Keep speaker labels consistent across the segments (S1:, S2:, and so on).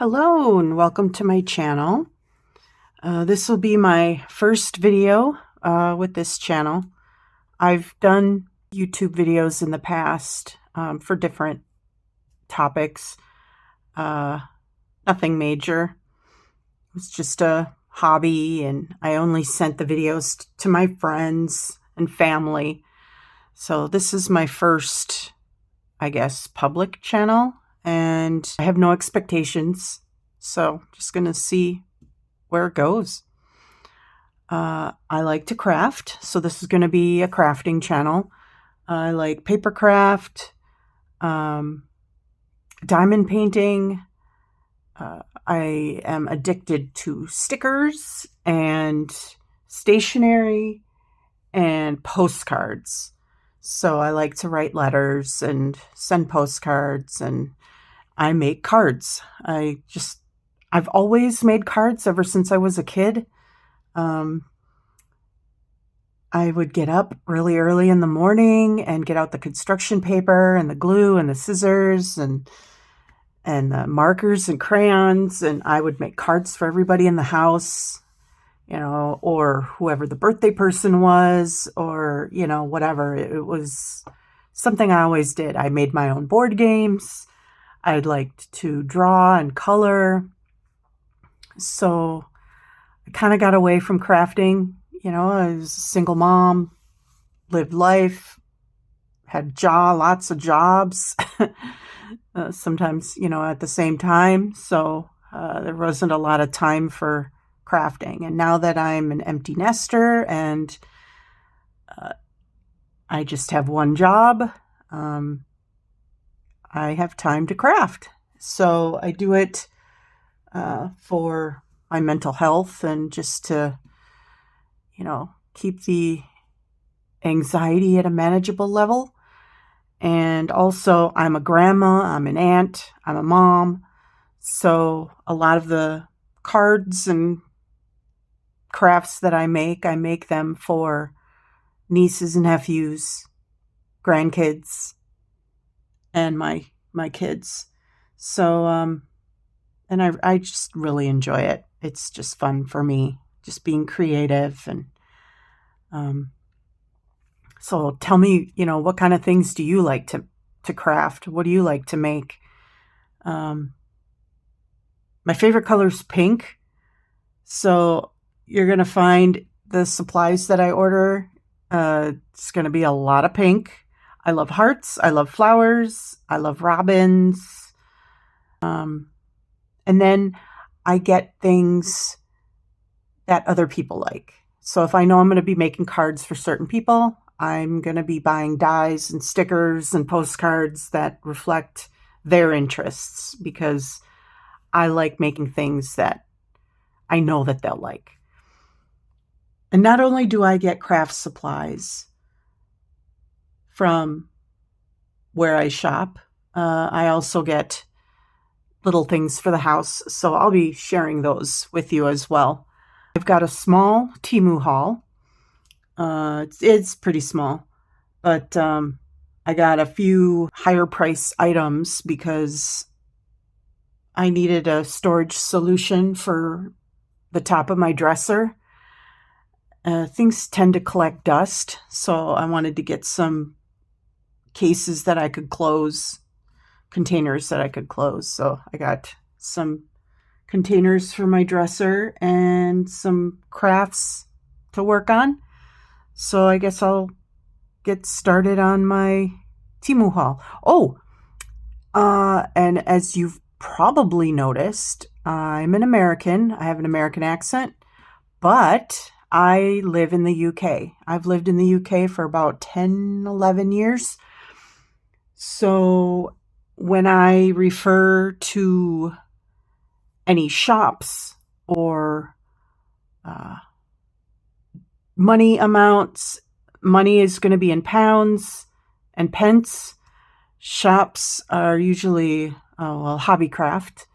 S1: Hello and welcome to my channel. This will be my first video with this channel. I've done YouTube videos in the past for different topics. Nothing major. It was just a hobby, and I only sent the videos to my friends and family. So this is my first, I guess, public channel. And I have no expectations, so just gonna see where it goes. I like to craft, so this is gonna be a crafting channel. I like paper craft, diamond painting. I am addicted to stickers and stationery and postcards. So I like to write letters and send postcards, and I make cards. I've always made cards ever since I was a kid. I would get up really early in the morning and get out the construction paper and the glue and the scissors and the markers and crayons, and I would make cards for everybody in the house, or whoever the birthday person was, or, whatever. It was something I always did. I made my own board games. I liked to draw and color. So I kind of got away from crafting. I was a single mom, lived life, had lots of jobs, sometimes, at the same time. So there wasn't a lot of time for crafting. And now that I'm an empty nester and I just have one job, I have time to craft. So I do it for my mental health and just to, keep the anxiety at a manageable level. And also, I'm a grandma, I'm an aunt, I'm a mom. So a lot of the cards and crafts that I make them for nieces and nephews, grandkids, and my kids. So and I just really enjoy it. It's just fun for me, just being creative. And so tell me, what kind of things do you like to craft? What do you like to make? My favorite color is pink. So you're going to find the supplies that I order. It's going to be a lot of pink. I love hearts. I love flowers. I love robins. And then I get things that other people like. So if I know I'm going to be making cards for certain people, I'm going to be buying dies and stickers and postcards that reflect their interests, because I like making things that I know that they'll like. And not only do I get craft supplies from where I shop, I also get little things for the house. So I'll be sharing those with you as well. I've got a small Temu haul. It's pretty small, but I got a few higher price items because I needed a storage solution for the top of my dresser. Things tend to collect dust, so I wanted to get some cases that I could close, containers that I could close. So I got some containers for my dresser and some crafts to work on. So I guess I'll get started on my Temu haul. And as you've probably noticed, I'm an American. I have an American accent, but I live in the UK. I've lived in the UK for about 10, 11 years. So when I refer to any shops or money amounts, money is going to be in pounds and pence. Shops are usually, Hobbycraft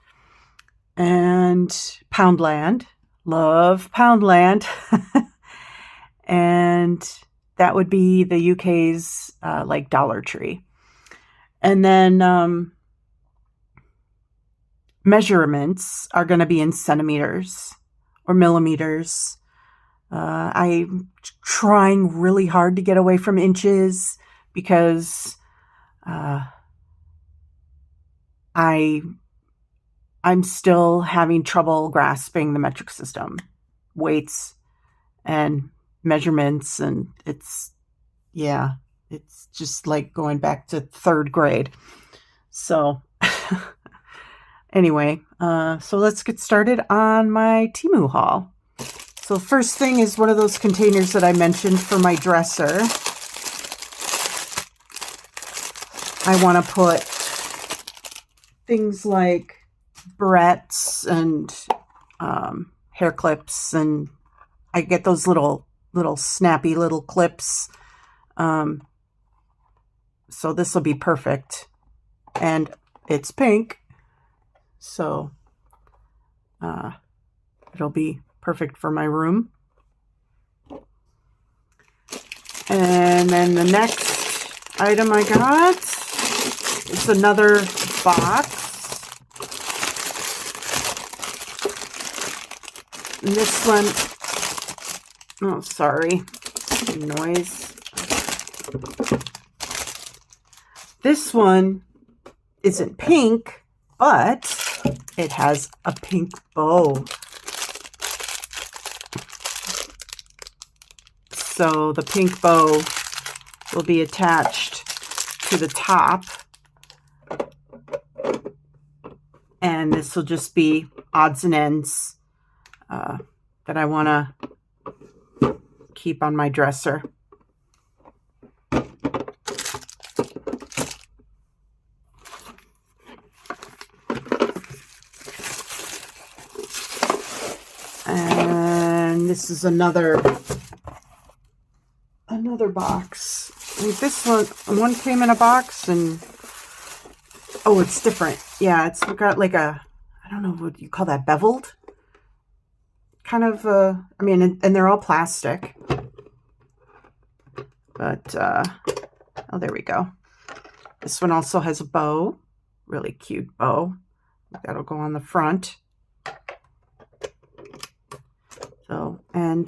S1: and Poundland. Love Poundland. And that would be the UK's like Dollar Tree. And then measurements are going to be in centimeters or millimeters. I'm trying really hard to get away from inches because I'm still having trouble grasping the metric system, weights and measurements, and it's just like going back to third grade. So anyway, so let's get started on my Temu haul. So first thing is one of those containers that I mentioned for my dresser. I want to put things like barrettes and hair clips, and I get those little snappy little clips. So this will be perfect, and it's pink, so it'll be perfect for my room. And then the next item I got is another box. And this one, oh, sorry, noise. This one isn't pink, but it has a pink bow. So the pink bow will be attached to the top, and this will just be odds and ends that I want to keep on my dresser. And this is another box. I think this one came in a box, and oh, it's different. Yeah, it's got like a, I don't know, what you call that, beveled kind of, I mean, and they're all plastic, but oh, there we go. This one also has a bow, really cute bow. That'll go on the front. So, and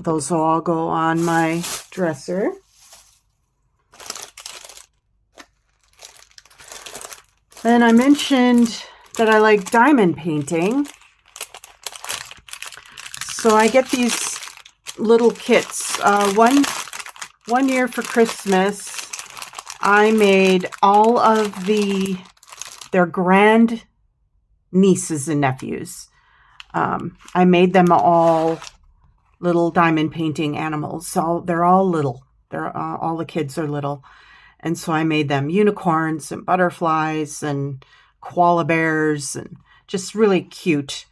S1: those will all go on my dresser. Then I mentioned that I like diamond painting. So I get these little kits. One year for Christmas, I made all of their grand nieces and nephews. I made them all little diamond painting animals. So they're all little. All the kids are little. And so I made them unicorns and butterflies and koala bears and just really cute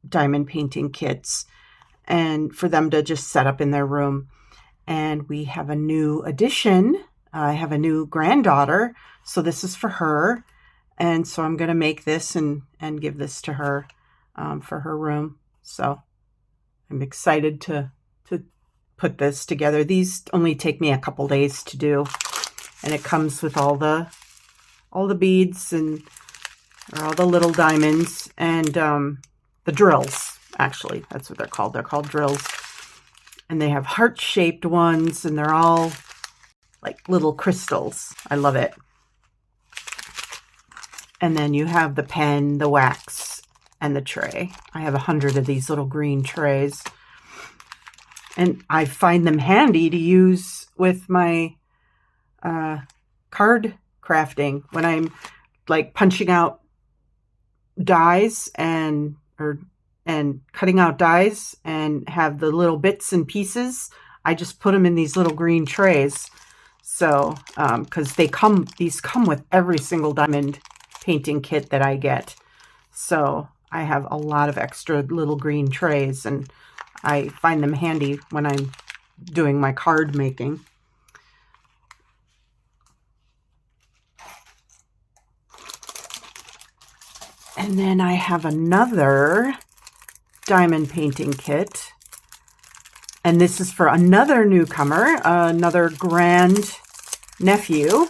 S1: diamond painting kits, and for them to just set up in their room. And we have a new addition. I have a new granddaughter, so this is for her. And so I'm going to make this and give this to her for her room. So I'm excited to put this together. These only take me a couple days to do, and it comes with all the beads or all the little diamonds and the drills. Actually, that's what they're called. They're called drills, and they have heart-shaped ones, and they're all like little crystals. I love it. And then you have the pen, the wax, and the tray. I have 100 of these little green trays. And I find them handy to use with my card crafting when I'm like punching out dies and cutting out dies and have the little bits and pieces. I just put them in these little green trays. So, because these come with every single diamond painting kit that I get. So I have a lot of extra little green trays, and I find them handy when I'm doing my card making. And then I have another diamond painting kit, And this is for another newcomer, another grand nephew.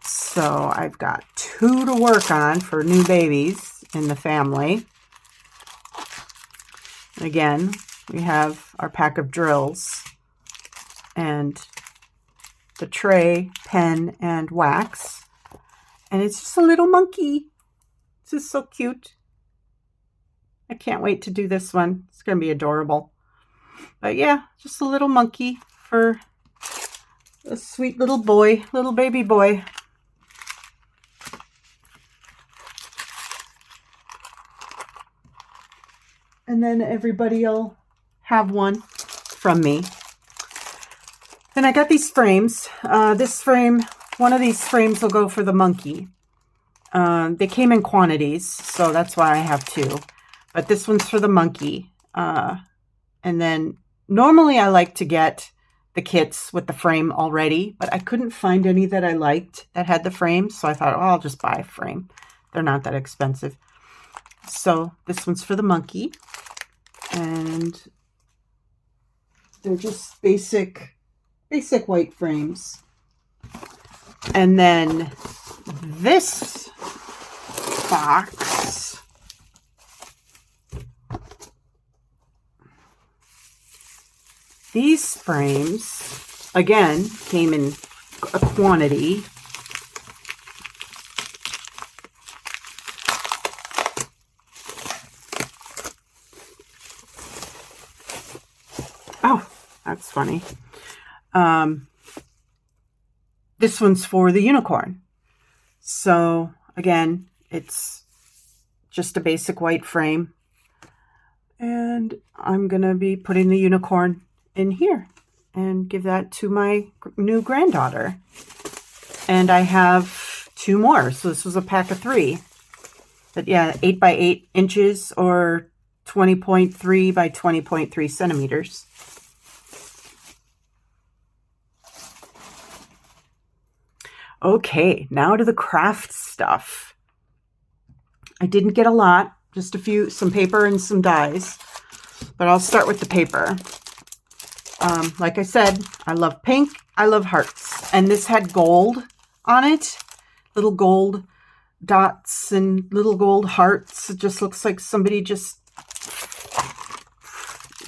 S1: So I've got 2 to work on for new babies in the family. Again, we have our pack of drills and the tray, pen, and wax. And it's just a little monkey. This is so cute. I can't wait to do this one. It's going to be adorable. But yeah, just a little monkey for a sweet little boy, little baby boy. And then everybody will have one from me. Then I got these frames. This frame, one of these frames will go for the monkey. They came in quantities, so that's why I have 2. But this one's for the monkey. And then normally I like to get the kits with the frame already, but I couldn't find any that I liked that had the frame. So I thought, oh, I'll just buy a frame. They're not that expensive. So this one's for the monkey. And they're just basic white frames. And then this box these frames again came in a quantity. Oh, that's funny. This one's for the unicorn. So again, it's just a basic white frame. And I'm going to be putting the unicorn in here and give that to my new granddaughter. And I have 2 more. So this was a pack of 3. But yeah, 8 by 8 inches or 20.3 by 20.3 centimeters. Okay, now to the craft stuff. I didn't get a lot, just some paper and some dies, but I'll start with the paper. Like I said, I love pink, I love hearts, and this had gold on it, little gold dots and little gold hearts. It just looks like somebody just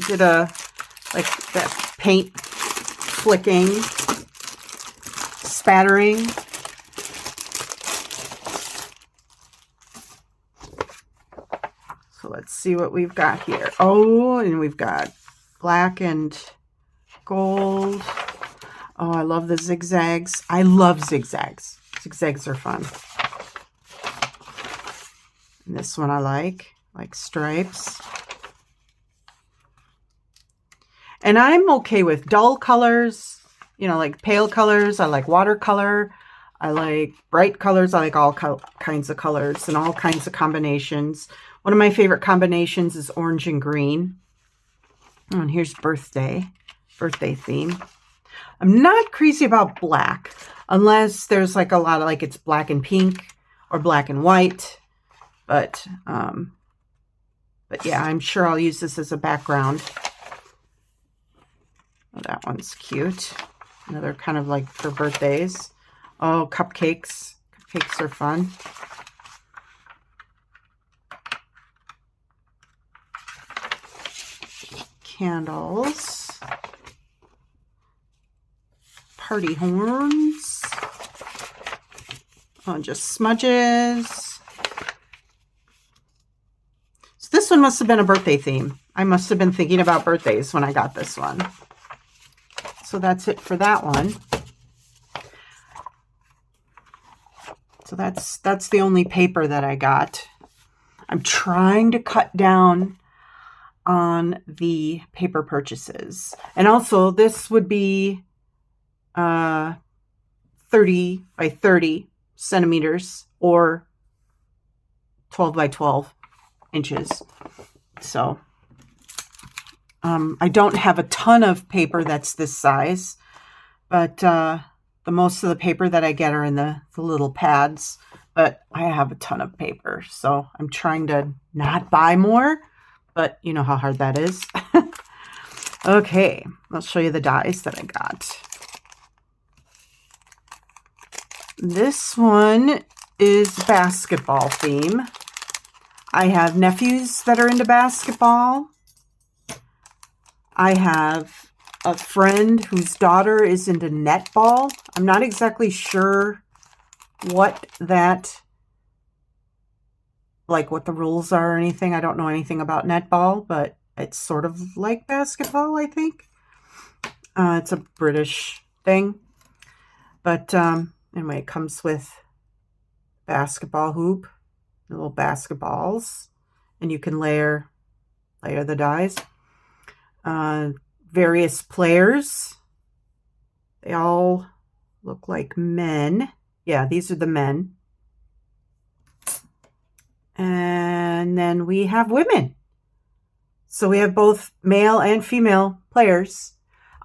S1: did like that paint flicking, spattering. So let's see what we've got here. Oh, and we've got black and gold. Oh, I love the zigzags. I love zigzags. Zigzags are fun. And this one I like stripes. And I'm okay with dull colors, like pale colors. I like watercolor. I like bright colors. I like all kinds of colors and all kinds of combinations. One of my favorite combinations is orange and green. Oh, and here's birthday theme. I'm not crazy about black unless there's like a lot of it's black and pink or black and white. But yeah, I'm sure I'll use this as a background. Oh, that one's cute. Another kind of like for birthdays. Oh, cupcakes. Cupcakes are fun. Candles. Party horns. Oh, just smudges. So this one must have been a birthday theme. I must have been thinking about birthdays when I got this one. So that's it for that one. So that's the only paper that I got. I'm trying to cut down on the paper purchases. And also this would be 30 by 30 centimeters or 12 by 12 inches. So I don't have a ton of paper that's this size, but the most of the paper that I get are in the little pads. but I have a ton of paper, so I'm trying to not buy more, but you know how hard that is. Okay, I'll show you the dies that I got. This one is basketball theme. I have nephews that are into basketball. I have a friend whose daughter is into netball. I'm not exactly sure what the rules are or anything. I don't know anything about netball, but it's sort of like basketball, I think. It's a British thing. But anyway, it comes with basketball hoop, little basketballs, and you can layer the dies. Various players. They all look like men. Yeah, these are the men. And then we have women. So we have both male and female players.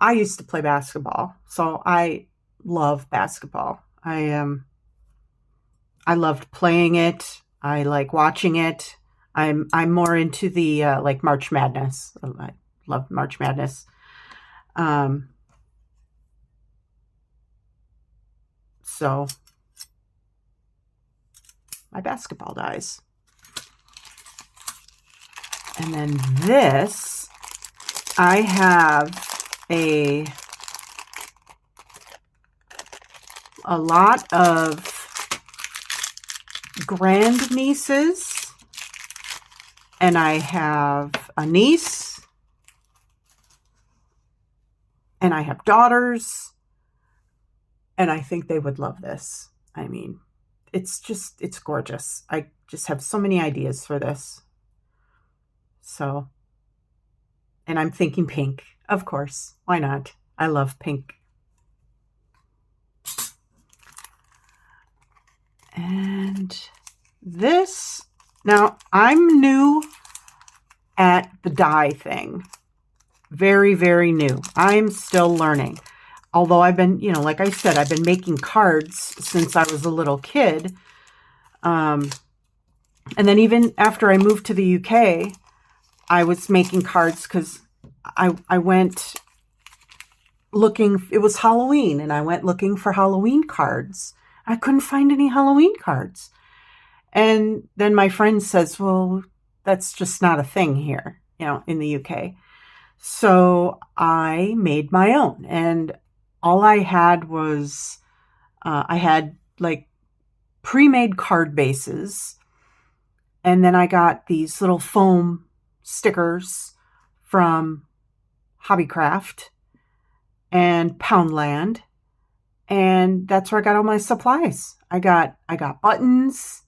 S1: I used to play basketball, so I love basketball. I loved playing it. I like watching it. I'm more into the like March Madness. I love March Madness. So my basketball dies. And then this, I have a lot of grandnieces, and I have a niece, and I have daughters, and I think they would love this. I mean, it's gorgeous. I just have so many ideas for this. So, and I'm thinking pink, of course. Why not? I love pink. And this, now I'm new at the die thing. Very, very new. I'm still learning. Although I've been, like I said, I've been making cards since I was a little kid. And then even after I moved to the UK, I was making cards because I went looking, it was Halloween, and I went looking for Halloween cards. I couldn't find any Halloween cards. And then my friend says, well, that's just not a thing here, in the UK. So I made my own. And all I had was, I had like pre-made card bases. And then I got these little foam stickers from Hobbycraft and Poundland, and that's where I got all my supplies. I got buttons,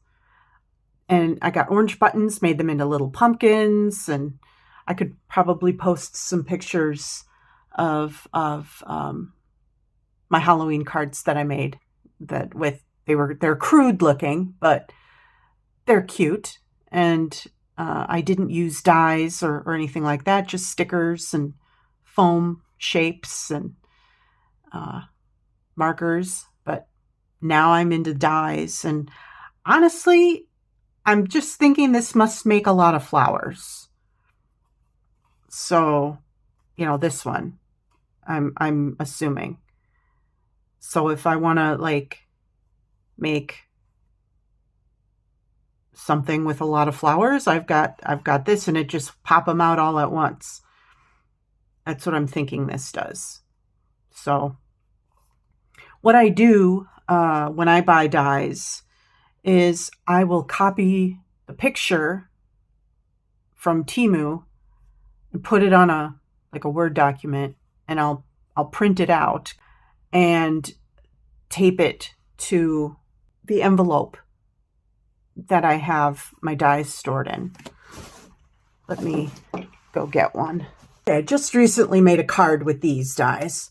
S1: and I got orange buttons, made them into little pumpkins, and I could probably post some pictures of my Halloween cards that I made. They're crude looking, but they're cute, and I didn't use dies or anything like that, just stickers and foam shapes and markers. But now I'm into dies, and honestly, I'm just thinking this must make a lot of flowers. So, this one, I'm assuming. So if I want to like make something with a lot of flowers, I've got this, and it just pop them out all at once. That's what I'm thinking this does. So what I do when I buy dies is I will copy the picture from Temu and put it on a Word document, and I'll print it out and tape it to the envelope that I have my dies stored in. Let me go get one. Okay, I just recently made a card with these dies.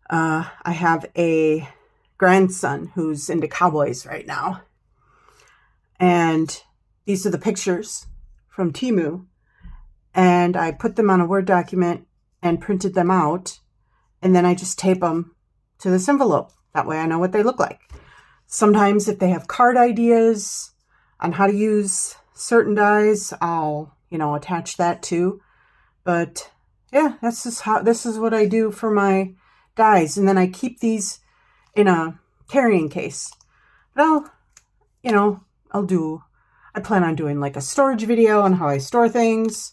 S1: I have a grandson who's into cowboys right now. And these are the pictures from Temu. And I put them on a Word document and printed them out. And then I just tape them to this envelope. That way I know what they look like. Sometimes if they have card ideas on how to use certain dies, I'll, attach that too. But yeah, this is what I do for my dies. And then I keep these in a carrying case. But I plan on doing like a storage video on how I store things,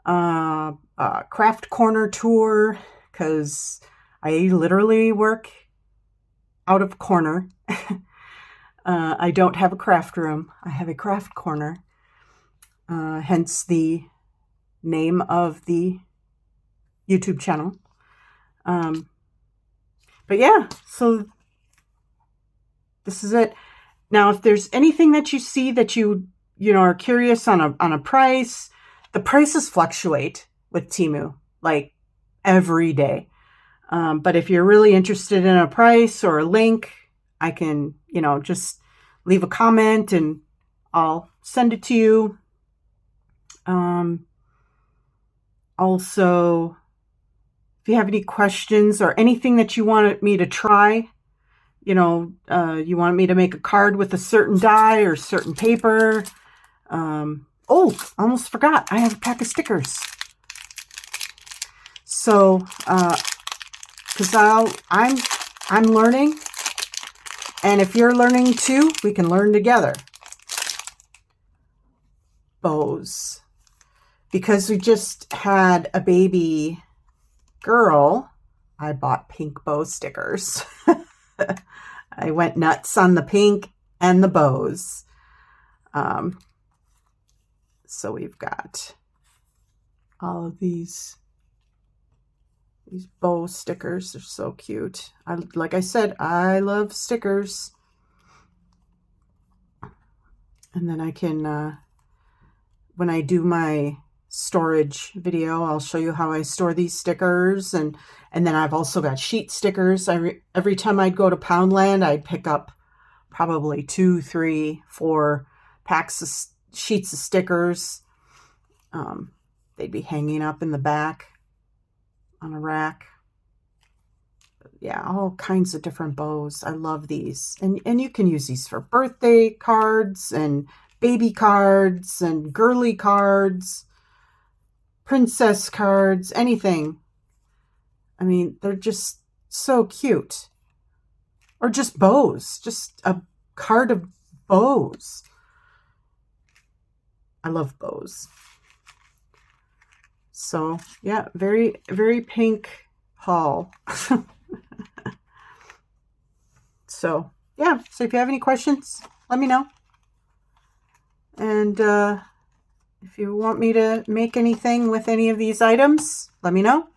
S1: a craft corner tour, because I literally work out of corner. I don't have a craft room. I have a craft corner, hence the name of the YouTube channel. But yeah, so this is it. Now, if there's anything that you see that you are curious on a price, the prices fluctuate with Temu like every day. But if you're really interested in a price or a link, I can, just leave a comment and I'll send it to you. Also, if you have any questions or anything that you wanted me to try, you want me to make a card with a certain die or certain paper. Oh, I almost forgot. I have a pack of stickers. So, because I'm learning, and if you're learning too, we can learn together. Bows. Because we just had a baby girl, I bought pink bow stickers. I went nuts on the pink and the bows. So we've got all of these bow stickers. They're so cute. Like I said, I love stickers. And then I can, when I do my storage video, I'll show you how I store these stickers. And then I've also got sheet stickers. Every time I'd go to Poundland, I'd pick up probably 2, 3, 4 packs of sheets of stickers. They'd be hanging up in the back on a rack. Yeah, all kinds of different bows. I love these. And you can use these for birthday cards and baby cards and girly cards, princess cards, anything. I mean, they're just so cute. Or just bows, just a card of bows. I love bows. So yeah, very, very pink haul. So yeah, so if you have any questions, let me know. And if you want me to make anything with any of these items, let me know.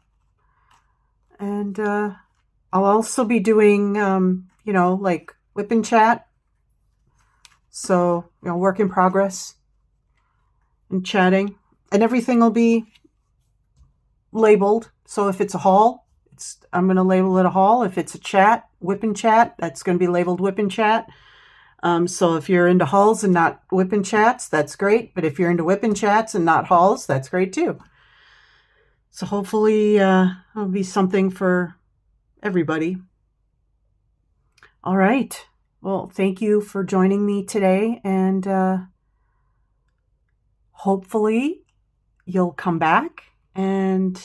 S1: And I'll also be doing, like whip and chat. So, work in progress and chatting. And everything will be labeled. So if it's a haul, I'm going to label it a haul. If it's a chat, whip and chat, that's going to be labeled whip and chat. So if you're into hauls and not whip and chats, that's great. But if you're into whip and chats and not hauls, that's great too. So hopefully it'll be something for everybody. All right. Well, thank you for joining me today. And hopefully you'll come back and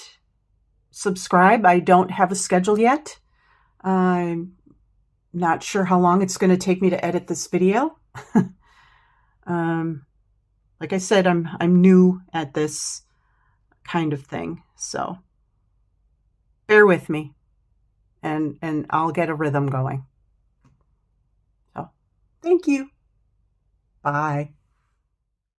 S1: subscribe. I don't have a schedule yet. I'm not sure how long it's going to take me to edit this video. Like I said, I'm new at this kind of thing, so bear with me, and I'll get a rhythm going. So, thank you. Bye.